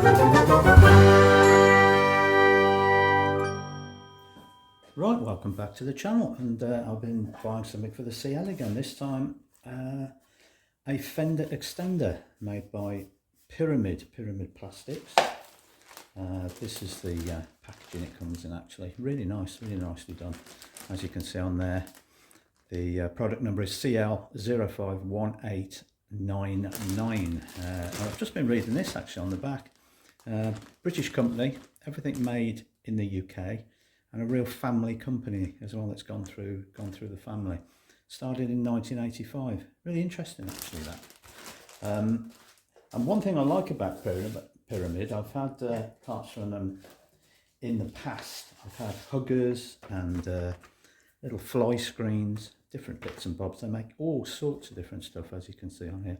Right, welcome back to the channel, and I've been buying something for the CL again. This time a Fender Extender made by Pyramid Plastics. This is the packaging it comes in, actually. Really nice, really nicely done. As you can see on there, the product number is CL051899. I've just been reading this actually on the back. British company, everything made in the UK, and a real family company as well that's gone through the family. Started in 1985. Really interesting actually, that. And one thing I like about Pyramid, I've had parts from them in the past. I've had huggers and little fly screens, different bits and bobs. They make all sorts of different stuff, as you can see on here.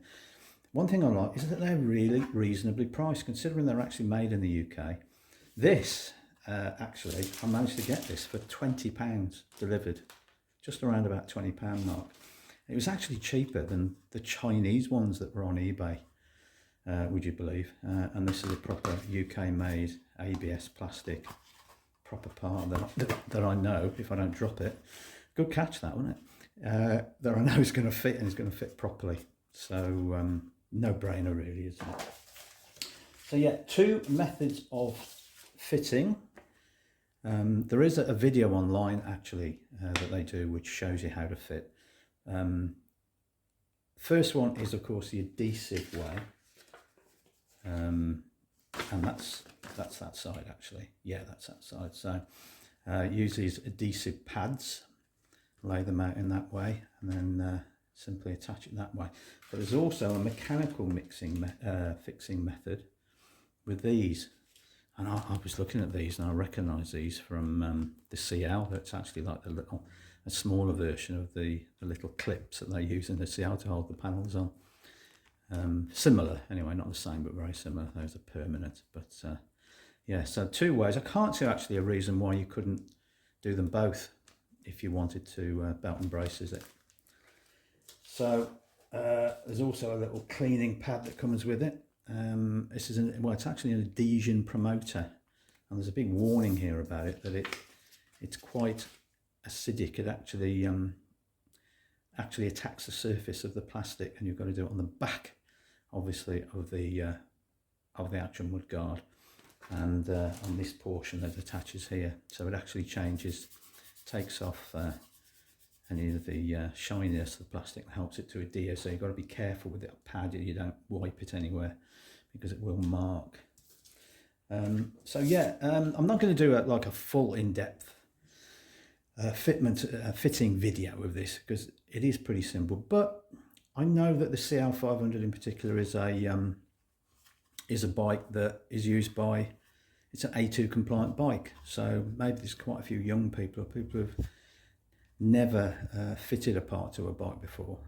One thing I like is that they're really reasonably priced, considering they're actually made in the UK. This, actually, I managed to get this for £20 delivered, just around about £20 mark. It was actually cheaper than the Chinese ones that were on eBay, would you believe? And this is a proper UK-made ABS plastic, proper part that I know, if I don't drop it, good catch that, wasn't it? That I know is going to fit, and is going to fit properly. So no brainer really, isn't it? So yeah, two methods of fitting. There is a video online actually that they do which shows you how to fit. First one is of course the adhesive way, and that's that side actually. Yeah, that's that side. So use these adhesive pads, lay them out in that way, and then simply attach it that way. But there's also a mechanical fixing method with these. And I was looking at these, and I recognise these from the CL. That's actually like a smaller version of the little clips that they use in the CL to hold the panels on. Similar, anyway, not the same, but very similar. Those are permanent. But yeah, so two ways. I can't see actually a reason why you couldn't do them both if you wanted to belt and braces it. So there's also a little cleaning pad that comes with it. This is well, it's actually an adhesion promoter, and there's a big warning here about it that it's quite acidic. It actually attacks the surface of the plastic, and you've got to do it on the back, obviously, of the actual mudguard, and on this portion that attaches here. So it actually takes off any of the shininess of the plastic and helps it to adhere. So you've got to be careful with that pad, you don't wipe it anywhere, because it will mark. So yeah, I'm not going to do like a full in-depth fitting video of this, because it is pretty simple. But I know that the CL500 in particular is a bike that is used by, it's an A2 compliant bike. So maybe there's quite a few young people, or people who've never fitted a part to a bike before.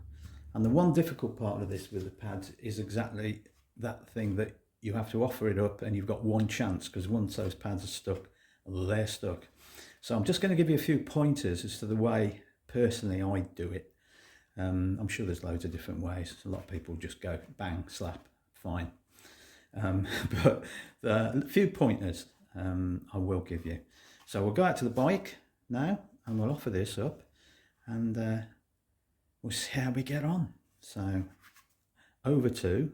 And the one difficult part of this with the pads is exactly that thing, that you have to offer it up, and you've got one chance, because once those pads are stuck, they're stuck. So I'm just going to give you a few pointers as to the way personally I do it. I'm sure there's loads of different ways. A lot of people just go bang, slap, fine. But a few pointers I will give you. So we'll go out to the bike now, and we'll offer this up, and we'll see how we get on. So over to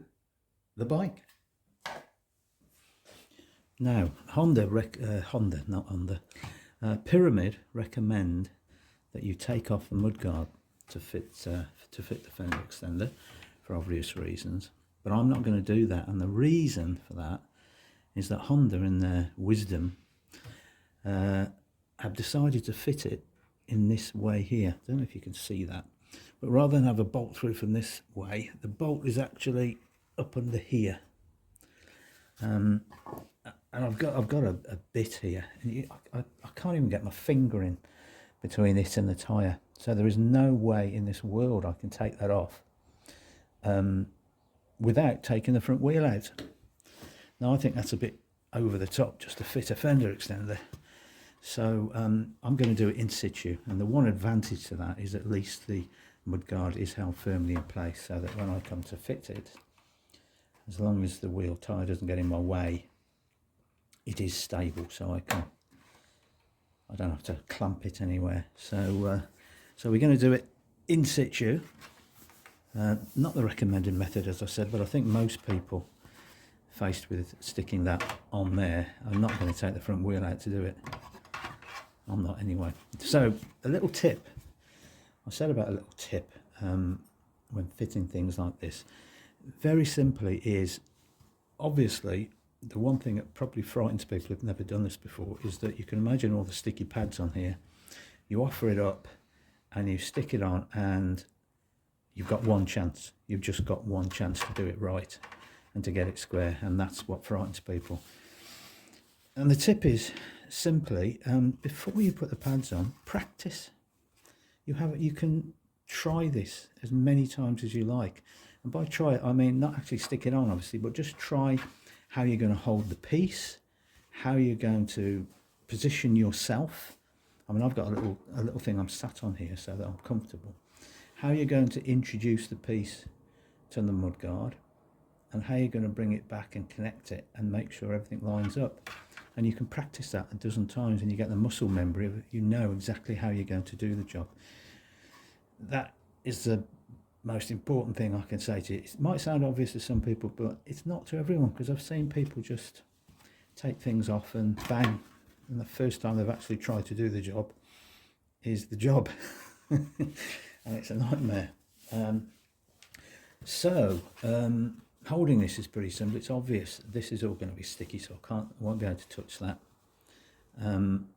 the bike. Now Pyramid recommend that you take off the mudguard to fit the Fender Extender for obvious reasons, but I'm not going to do that. And the reason for that is that Honda, in their wisdom, have decided to fit it in this way here. I don't know if you can see that, but rather than have a bolt through from this way, the bolt is actually up under here. And I've got a bit here, and I can't even get my finger in between it and the tyre. So there is no way in this world I can take that off without taking the front wheel out. Now I think that's a bit over the top just to fit a Fender Extender. So I'm going to do it in situ, and the one advantage to that is at least the mudguard is held firmly in place, so that when I come to fit it, as long as the wheel tyre doesn't get in my way, it is stable, so I don't have to clamp it anywhere. So so we're going to do it in situ. Not the recommended method, as I said, but I think most people faced with sticking that on there are not going to take the front wheel out to do it. I'm not anyway. So a little tip, I said about a little tip when fitting things like this, very simply, is obviously the one thing that probably frightens people who've never done this before is that you can imagine all the sticky pads on here. You offer it up and you stick it on, and you've got one chance. You've just got one chance to do it right and to get it square, and that's what frightens people. And the tip is simply, before you put the pads on, practice. You can try this as many times as you like, and by try it I mean not actually stick it on obviously, but just try how you're going to hold the piece, how you're going to position yourself. I mean, I've got a little thing I'm sat on here so that I'm comfortable. How you're going to introduce the piece to the mudguard, and how you're going to bring it back and connect it and make sure everything lines up. And you can practice that a dozen times and you get the muscle memory of it. You know exactly how you're going to do the job. That is the most important thing I can say to you. It might sound obvious to some people, but it's not to everyone, because I've seen people just take things off and bang, and the first time they've actually tried to do the job is the job. And it's a nightmare. Holding this is pretty simple. It's obvious this is all going to be sticky, so I won't be able to touch that. I'm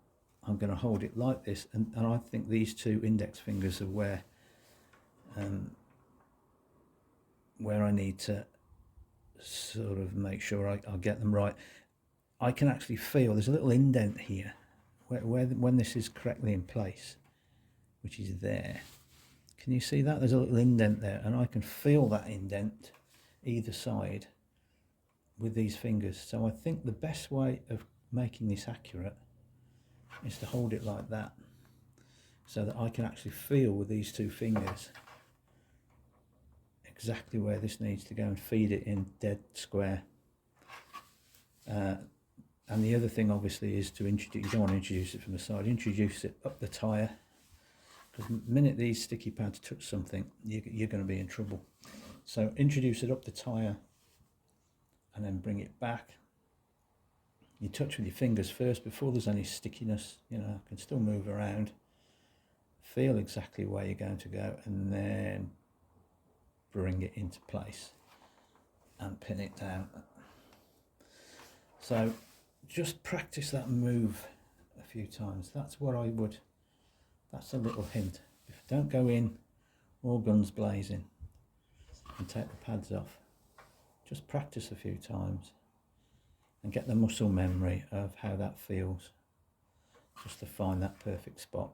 going to hold it like this, and I think these two index fingers are where I need to sort of make sure I get them right. I can actually feel there's a little indent here where when this is correctly in place, which is there. Can you see that? There's a little indent there, and I can feel that indent either side with these fingers. So I think the best way of making this accurate is to hold it like that, so that I can actually feel with these two fingers exactly where this needs to go and feed it in dead square. And the other thing obviously is to introduce, you don't want to introduce it from the side, introduce it up the tyre, because the minute these sticky pads touch something, you're going to be in trouble. So introduce it up the tyre and then bring it back. You touch with your fingers first before there's any stickiness, you know, can still move around. Feel exactly where you're going to go and then bring it into place and pin it down. So just practice that move a few times. That's what that's a little hint. Don't go in all guns blazing and take the pads off. Just practice a few times and get the muscle memory of how that feels, just to find that perfect spot.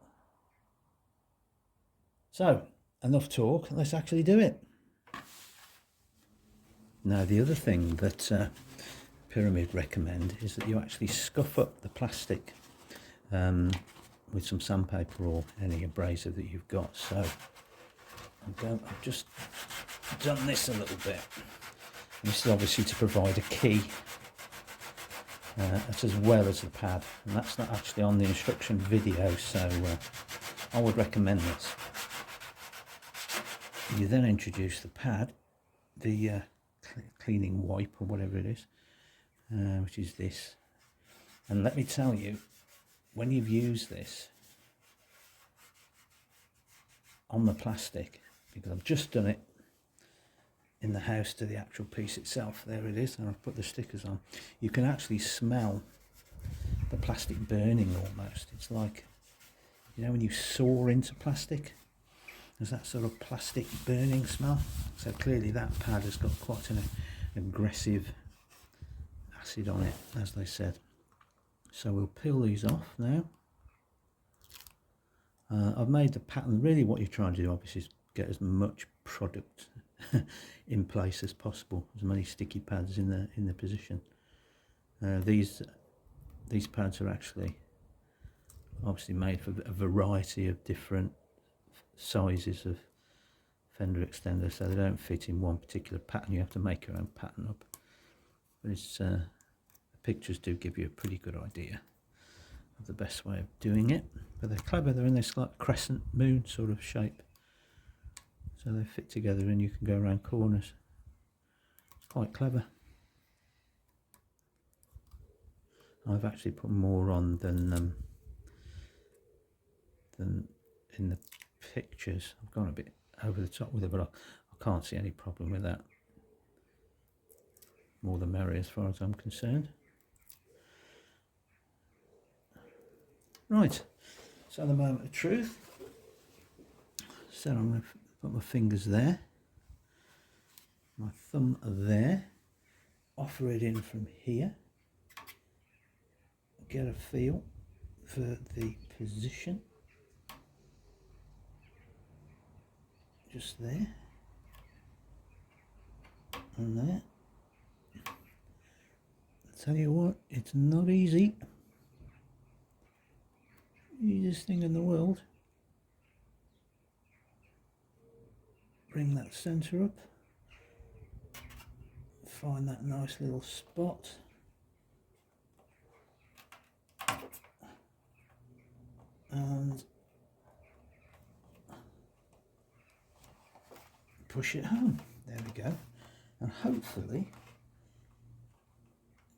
So, enough talk, let's actually do it. Now, the other thing that Pyramid recommend is that you actually scuff up the plastic with some sandpaper or any abrasive that you've got. So I've just done this a little bit. And this is obviously to provide a key. That's as well as the pad, and that's not actually on the instruction video, so I would recommend this. You then introduce the pad, the cleaning wipe or whatever it is, which is this, and let me tell you, when you've used this on the plastic, because I've just done it in the house to the actual piece itself, there it is, and I've put the stickers on, you can actually smell the plastic burning almost. It's like, you know, when you saw into plastic, there's that sort of plastic burning smell. So clearly that pad has got quite an aggressive acid on it, as they said. So we'll peel these off now. I've made the pattern, really what you're trying to do obviously is get as much product in place as possible, as many sticky pads in the position. These pads are actually obviously made for a variety of different sizes of Fender Extender, so they don't fit in one particular pattern. You have to make your own pattern up. But it's, the pictures do give you a pretty good idea of the best way of doing it. But they're clever. They're in this like crescent moon sort of shape, so they fit together and you can go around corners. It's quite clever. I've actually put more on than in the pictures. I've gone a bit over the top with it, but I can't see any problem with that. More the merrier as far as I'm concerned. Right, so the moment of truth. So I'm going to put my fingers there, my thumb there, offer it in from here, get a feel for the position, just there and there. I tell you what, it's not easy. Easiest thing in the world. Bring that centre up, find that nice little spot, and push it home. There we go. And hopefully,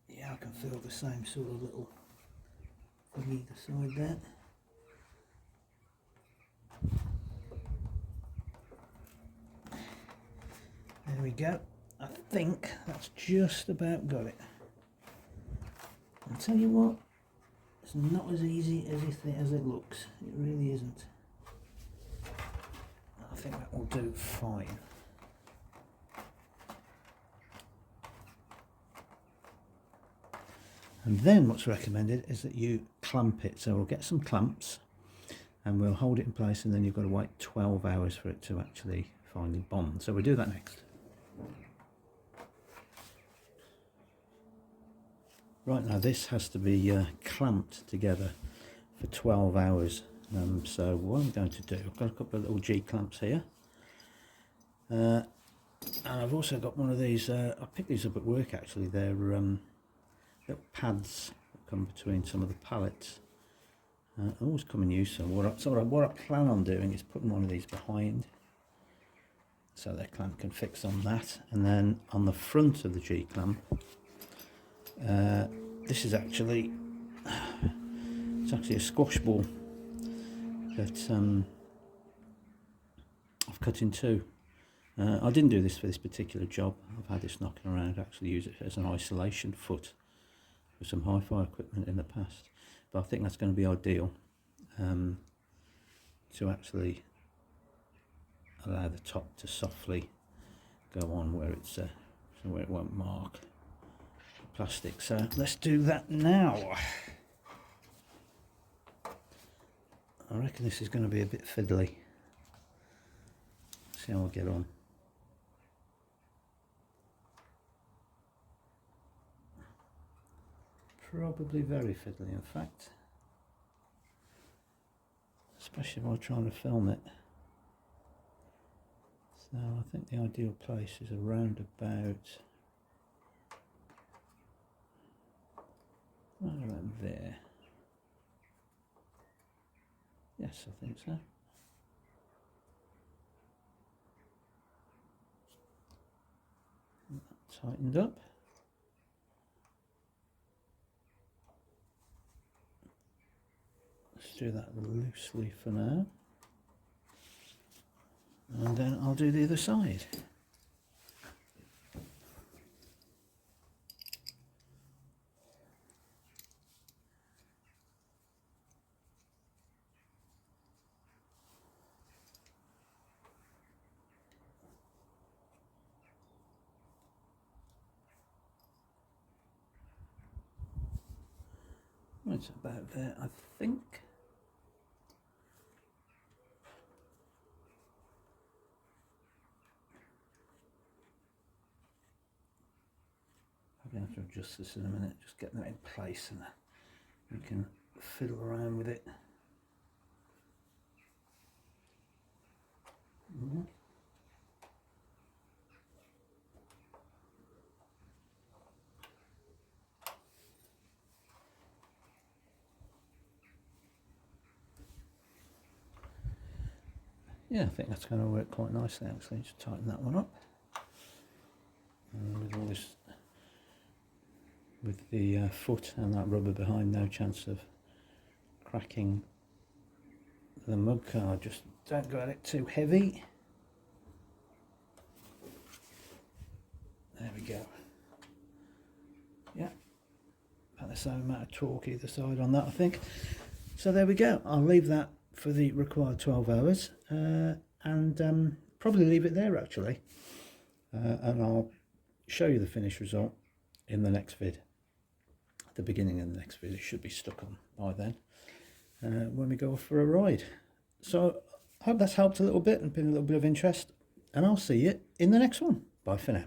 yeah, I can feel the same sort of little from either side there. There we go. I think that's just about got it. I'll tell you what, it's not as easy as it looks. It really isn't. I think that will do fine. And then what's recommended is that you clamp it. So we'll get some clamps and we'll hold it in place, and then you've got to wait 12 hours for it to actually finally bond. So we'll do that next. Right, now this has to be clamped together for 12 hours. So what I'm going to do, I've got a couple of little G clamps here. And I've also got one of these, I picked these up at work actually. They're little pads that come between some of the pallets. Always come in use. So what I plan on doing is putting one of these behind, so their clamp can fix on that, and then on the front of the G clamp, this is actually a squash ball that I've cut in two. I didn't do this for this particular job. I've had this knocking around. Actually use it as an isolation foot for some hi-fi equipment in the past, but I think that's going to be ideal to actually allow the top to softly go on where it's so where it won't mark plastic. So let's do that now. I reckon this is going to be a bit fiddly. See how I get on. Probably very fiddly, in fact, especially while trying to film it. So I think the ideal place is around about right around there. Yes, I think so. Tightened up. Let's do that loosely for now, and then I'll do the other side. It's about there, I think. I'm going to have to adjust this in a minute, just get that in place, and we can fiddle around with it. yeah, I think that's going to work quite nicely actually. Just tighten that one up. And with all this, with the foot and that rubber behind, no chance of cracking the mud card. Just don't go at it too heavy. There we go. Yeah, about the same amount of torque either side on that, I think. So there we go. I'll leave that for the required 12 hours and probably leave it there actually. And I'll show you the finished result in the next vid. At the beginning of the next vid, it should be stuck on by then when we go off for a ride. So I hope that's helped a little bit and been a little bit of interest, and I'll see you in the next one. Bye for now.